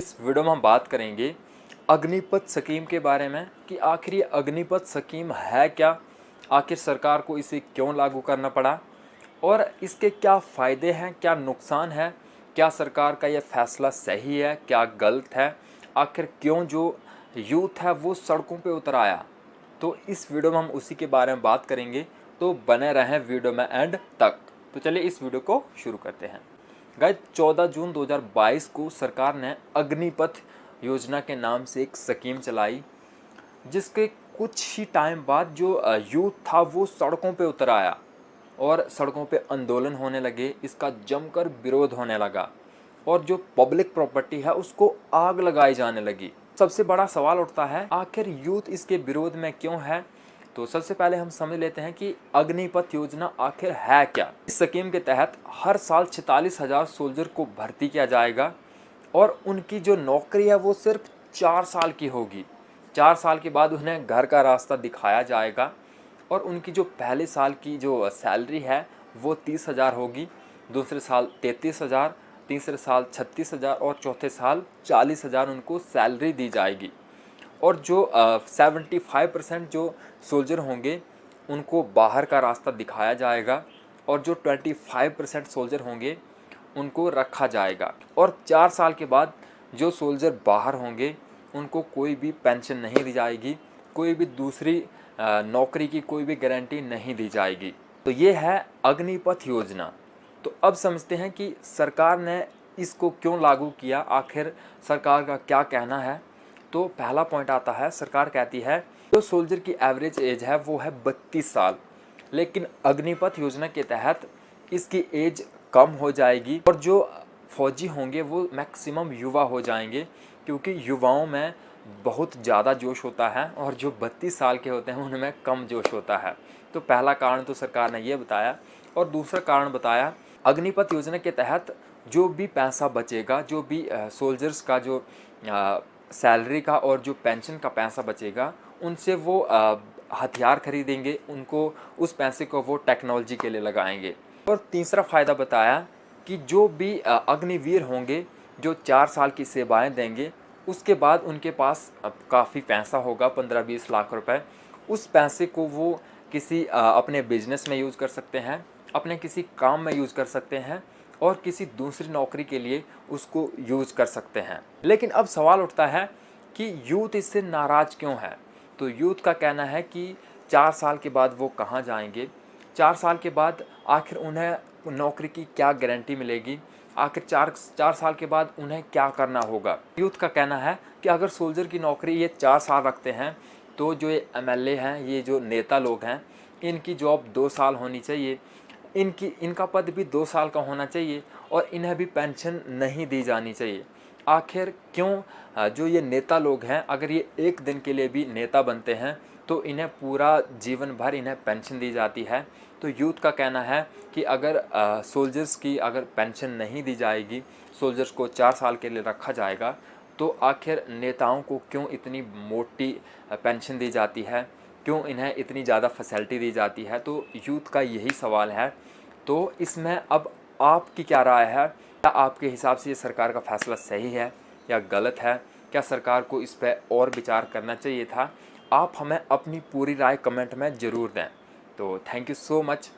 इस वीडियो में हम बात करेंगे अग्निपथ स्कीम के बारे में कि आखिर ये अग्निपथ स्कीम है क्या, आखिर सरकार को इसे क्यों लागू करना पड़ा और इसके क्या फ़ायदे हैं, क्या नुकसान है, क्या सरकार का ये फैसला सही है, क्या गलत है, आखिर क्यों जो यूथ है वो सड़कों पे उतर आया। तो इस वीडियो में हम उसी के बारे में बात करेंगे, तो बने रहें वीडियो में एंड तक। तो चलिए इस वीडियो को शुरू करते हैं। गाइस 14 जून 2022 को सरकार ने अग्निपथ योजना के नाम से एक स्कीम चलाई, जिसके कुछ ही टाइम बाद जो यूथ था वो सड़कों पे उतर आया और सड़कों पे आंदोलन होने लगे, इसका जमकर विरोध होने लगा और जो पब्लिक प्रॉपर्टी है उसको आग लगाई जाने लगी। सबसे बड़ा सवाल उठता है आखिर यूथ इसके विरोध में क्यों है। तो सबसे पहले हम समझ लेते हैं कि अग्निपथ योजना आखिर है क्या। इस स्कीम के तहत हर साल 46,000 सोल्जर को भर्ती किया जाएगा और उनकी जो नौकरी है वो सिर्फ 4 साल की होगी। 4 साल के बाद उन्हें घर का रास्ता दिखाया जाएगा और उनकी जो पहले साल की जो सैलरी है वो 30,000 होगी, दूसरे साल 33,000, तीसरे साल 36,000 और चौथे साल 40,000 उनको सैलरी दी जाएगी। और जो 75% जो सोल्जर होंगे उनको बाहर का रास्ता दिखाया जाएगा और जो 25% सोल्जर होंगे उनको रखा जाएगा। और 4 साल के बाद जो सोल्जर बाहर होंगे उनको कोई भी पेंशन नहीं दी जाएगी, कोई भी दूसरी नौकरी की कोई भी गारंटी नहीं दी जाएगी। तो ये है अग्निपथ योजना। तो अब समझते हैं कि सरकार ने इसको क्यों लागू किया, आखिर सरकार का क्या कहना है। तो पहला पॉइंट आता है, सरकार कहती है जो सोल्जर की एवरेज एज है वो है 32 साल, लेकिन अग्निपथ योजना के तहत इसकी एज कम हो जाएगी और जो फौजी होंगे वो मैक्सिमम युवा हो जाएंगे, क्योंकि युवाओं में बहुत ज़्यादा जोश होता है और जो 32 साल के होते हैं उनमें कम जोश होता है। तो पहला कारण तो सरकार ने ये बताया। और दूसरा कारण बताया, अग्निपथ योजना के तहत जो भी पैसा बचेगा, जो भी सोल्जर्स का जो सैलरी का और जो पेंशन का पैसा बचेगा, उनसे वो हथियार खरीदेंगे, उनको उस पैसे को वो टेक्नोलॉजी के लिए लगाएंगे। और तीसरा फ़ायदा बताया कि जो भी अग्निवीर होंगे जो 4 साल की सेवाएं देंगे, उसके बाद उनके पास काफ़ी पैसा होगा, 15-20 लाख रुपए। उस पैसे को वो किसी अपने बिजनेस में यूज़ कर सकते हैं, अपने किसी काम में यूज़ कर सकते हैं और किसी दूसरी नौकरी के लिए उसको यूज़ कर सकते हैं। लेकिन अब सवाल उठता है कि यूथ इससे नाराज़ क्यों है। तो यूथ का कहना है कि 4 साल के बाद वो कहाँ जाएंगे, 4 साल के बाद आखिर उन्हें नौकरी की क्या गारंटी मिलेगी, आखिर 4 साल के बाद उन्हें क्या करना होगा। यूथ का कहना है कि अगर सोल्जर की नौकरी ये 4 साल रखते हैं तो जो ये एमएलए हैं, ये जो नेता लोग हैं, इनकी जॉब 2 साल होनी चाहिए, इनका पद भी 2 साल का होना चाहिए और इन्हें भी पेंशन नहीं दी जानी चाहिए। आखिर क्यों जो ये नेता लोग हैं, अगर ये एक दिन के लिए भी नेता बनते हैं तो इन्हें पूरा जीवन भर इन्हें पेंशन दी जाती है। तो यूथ का कहना है कि अगर सोल्जर्स की अगर पेंशन नहीं दी जाएगी, सोल्जर्स को 4 साल के लिए रखा जाएगा, तो आखिर नेताओं को क्यों इतनी मोटी पेंशन दी जाती है, क्यों इन्हें इतनी ज़्यादा फैसिलिटी दी जाती है। तो यूथ का यही सवाल है। तो इसमें अब आपकी क्या राय है, क्या आपके हिसाब से ये सरकार का फ़ैसला सही है या गलत है, क्या सरकार को इस पर और विचार करना चाहिए था। आप हमें अपनी पूरी राय कमेंट में ज़रूर दें। तो थैंक यू सो मच।